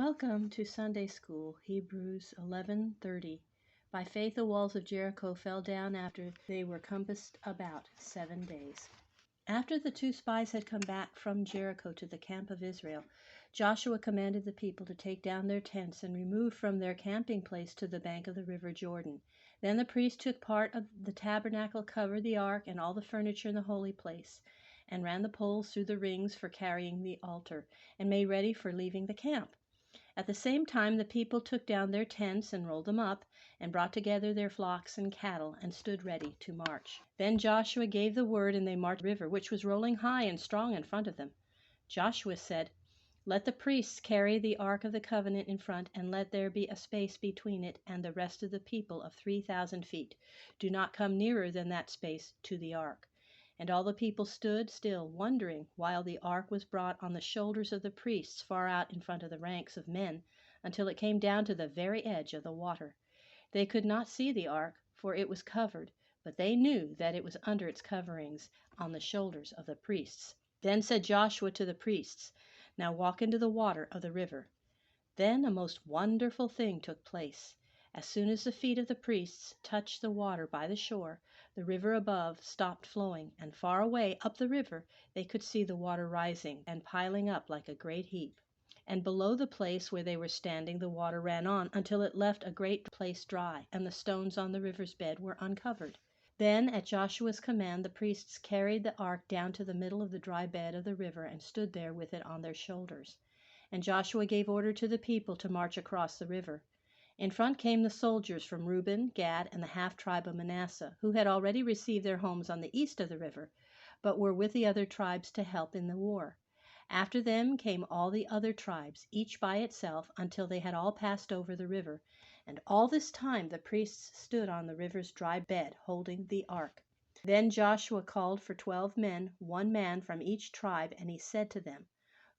Welcome to Sunday School, Hebrews 11:30. By faith the walls of Jericho fell down after they were compassed about 7 days. After the two spies had come back from Jericho to the camp of Israel, Joshua commanded the people to take down their tents and remove from their camping place to the bank of the river Jordan. Then the priests took part of the tabernacle, covered the ark and all the furniture in the holy place, and ran the poles through the rings for carrying the altar, and made ready for leaving the camp. At the same time the people took down their tents and rolled them up, and brought together their flocks and cattle, and stood ready to march. Then Joshua gave the word, and they marched the river, which was rolling high and strong in front of them. Joshua said, "Let the priests carry the ark of the covenant in front, and let there be a space between it and the rest of the people of 3,000 feet. Do not come nearer than that space to the ark." And all the people stood still, wondering, while the ark was brought on the shoulders of the priests far out in front of the ranks of men, until it came down to the very edge of the water. They could not see the ark, for it was covered, but they knew that it was under its coverings on the shoulders of the priests. Then said Joshua to the priests, "Now walk into the water of the river." Then a most wonderful thing took place. As soon as the feet of the priests touched the water by the shore, the river above stopped flowing, and far away up the river they could see the water rising and piling up like a great heap. And below the place where they were standing the water ran on until it left a great place dry, and the stones on the river's bed were uncovered. Then at Joshua's command the priests carried the ark down to the middle of the dry bed of the river and stood there with it on their shoulders. And Joshua gave order to the people to march across the river. In front came the soldiers from Reuben, Gad, and the half-tribe of Manasseh, who had already received their homes on the east of the river, but were with the other tribes to help in the war. After them came all the other tribes, each by itself, until they had all passed over the river. And all this time the priests stood on the river's dry bed, holding the ark. Then Joshua called for 12 men, one man from each tribe, and he said to them,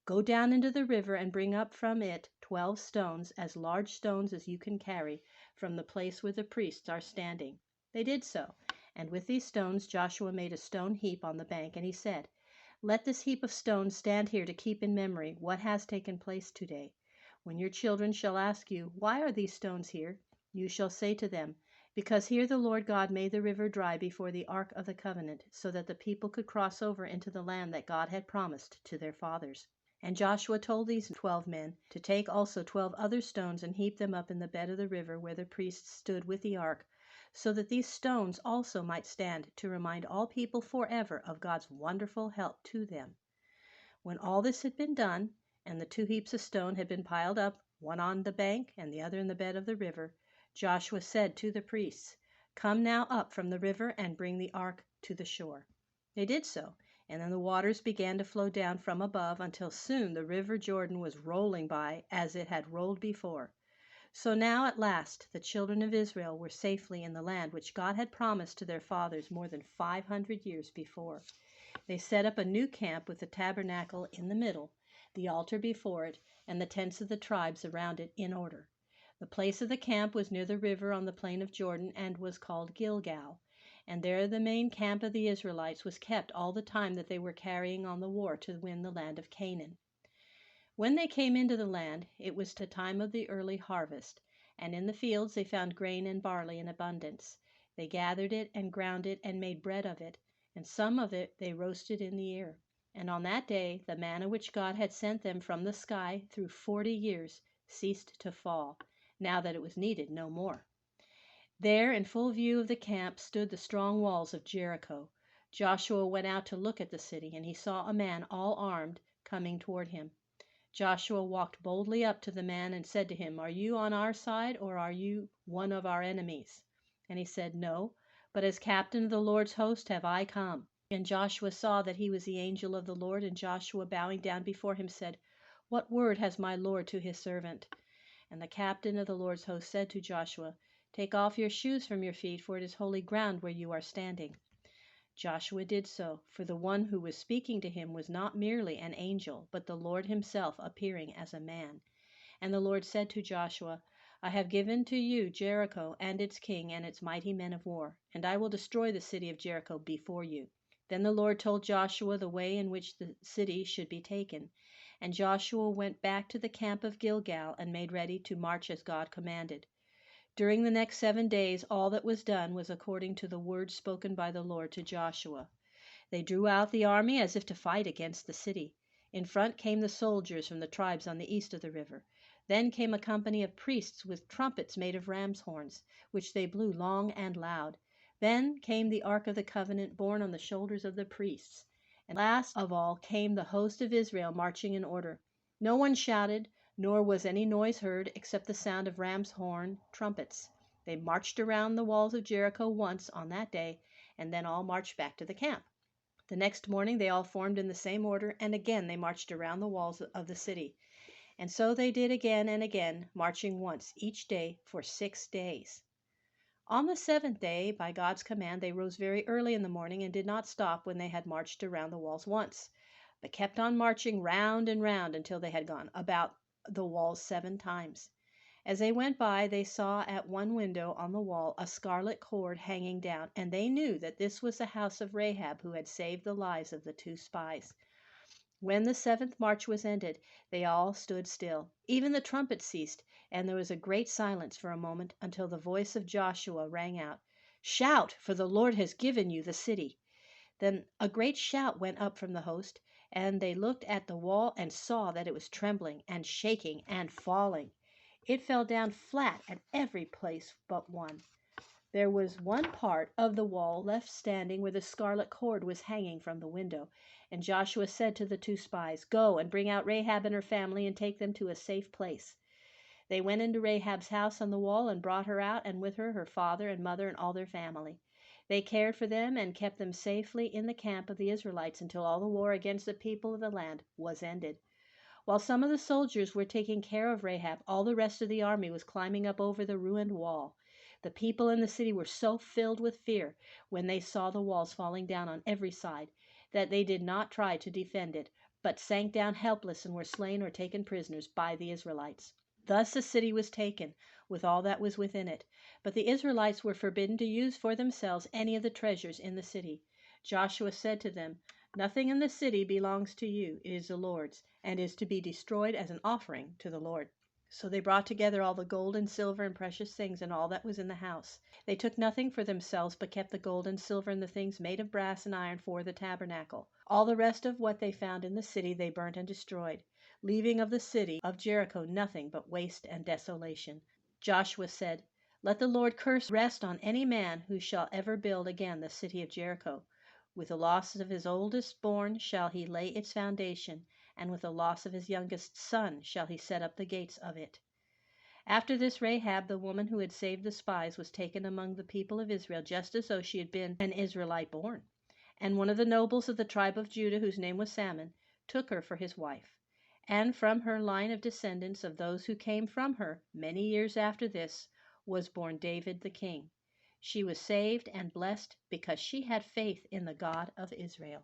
"Go down into the river and bring up from it 12 stones, as large stones as you can carry, from the place where the priests are standing." They did so, and with these stones Joshua made a stone heap on the bank, and he said, "Let this heap of stones stand here to keep in memory what has taken place today. When your children shall ask you, 'Why are these stones here?' you shall say to them, 'Because here the Lord God made the river dry before the ark of the covenant, so that the people could cross over into the land that God had promised to their fathers.'" And Joshua told these 12 men to take also 12 other stones and heap them up in the bed of the river where the priests stood with the ark, so that these stones also might stand to remind all people forever of God's wonderful help to them. When all this had been done, and the 2 heaps of stone had been piled up, one on the bank and the other in the bed of the river, Joshua said to the priests, "Come now up from the river and bring the ark to the shore." They did so, and then the waters began to flow down from above until soon the river Jordan was rolling by as it had rolled before. So now at last the children of Israel were safely in the land which God had promised to their fathers more than 500 years before. They set up a new camp with the tabernacle in the middle, the altar before it, and the tents of the tribes around it in order. The place of the camp was near the river on the plain of Jordan and was called Gilgal, and there the main camp of the Israelites was kept all the time that they were carrying on the war to win the land of Canaan. When they came into the land, it was the time of the early harvest, and in the fields they found grain and barley in abundance. They gathered it and ground it and made bread of it, and some of it they roasted in the ear. And on that day the manna which God had sent them from the sky through 40 years ceased to fall, now that it was needed no more. There, in full view of the camp, stood the strong walls of Jericho. Joshua went out to look at the city, and he saw a man all armed coming toward him. Joshua walked boldly up to the man and said to him, "Are you on our side, or are you one of our enemies?" And he said, "No, but as captain of the Lord's host have I come." And Joshua saw that he was the angel of the Lord, and Joshua, bowing down before him, said, "What word has my Lord to his servant?" And the captain of the Lord's host said to Joshua, "Take off your shoes from your feet, for it is holy ground where you are standing." Joshua did so, for the one who was speaking to him was not merely an angel, but the Lord himself appearing as a man. And the Lord said to Joshua, "I have given to you Jericho and its king and its mighty men of war, and I will destroy the city of Jericho before you." Then the Lord told Joshua the way in which the city should be taken. And Joshua went back to the camp of Gilgal and made ready to march as God commanded. During the next 7 days all that was done was according to the word spoken by the Lord to Joshua. They drew out the army as if to fight against the city. In front came the soldiers from the tribes on the east of the river. Then came a company of priests with trumpets made of ram's horns, which they blew long and loud. Then came the ark of the covenant borne on the shoulders of the priests. And last of all came the host of Israel marching in order. No one shouted, nor was any noise heard except the sound of ram's horn trumpets. They marched around the walls of Jericho once on that day, and then all marched back to the camp. The next morning they all formed in the same order, and again they marched around the walls of the city. And so they did again and again, marching once each day for 6 days. On the seventh day, by God's command, they rose very early in the morning and did not stop when they had marched around the walls once, but kept on marching round and round until they had gone about the walls 7 times. As they went by, they saw at one window on the wall a scarlet cord hanging down, and they knew that this was the house of Rahab, who had saved the lives of the 2 spies. When the 7th march was ended, they all stood still. Even the trumpet ceased, and there was a great silence for a moment until the voice of Joshua rang out, "Shout, for the Lord has given you the city." Then a great shout went up from the host, and they looked at the wall and saw that it was trembling and shaking and falling. It fell down flat at every place but one. There was one part of the wall left standing where the scarlet cord was hanging from the window, and Joshua said to the 2 spies, "Go and bring out Rahab and her family and take them to a safe place." They went into Rahab's house on the wall and brought her out, and with her her father and mother and all their family. They cared for them and kept them safely in the camp of the Israelites until all the war against the people of the land was ended. While some of the soldiers were taking care of Rahab, all the rest of the army was climbing up over the ruined wall. The people in the city were so filled with fear when they saw the walls falling down on every side that they did not try to defend it, but sank down helpless and were slain or taken prisoners by the Israelites. Thus the city was taken, with all that was within it. But the Israelites were forbidden to use for themselves any of the treasures in the city. Joshua said to them, "Nothing in the city belongs to you. It is the Lord's, and is to be destroyed as an offering to the Lord." So they brought together all the gold and silver and precious things and all that was in the house. They took nothing for themselves, but kept the gold and silver and the things made of brass and iron for the tabernacle. All the rest of what they found in the city they burnt and destroyed, leaving of the city of Jericho nothing but waste and desolation. Joshua said, "Let the Lord curse rest on any man who shall ever build again the city of Jericho. With the loss of his oldest born shall he lay its foundation, and with the loss of his youngest son shall he set up the gates of it." After this, Rahab, the woman who had saved the spies, was taken among the people of Israel just as though she had been an Israelite born. And one of the nobles of the tribe of Judah, whose name was Salmon, took her for his wife. And from her line of descendants of those who came from her, many years after this, was born David the king. She was saved and blessed because she had faith in the God of Israel.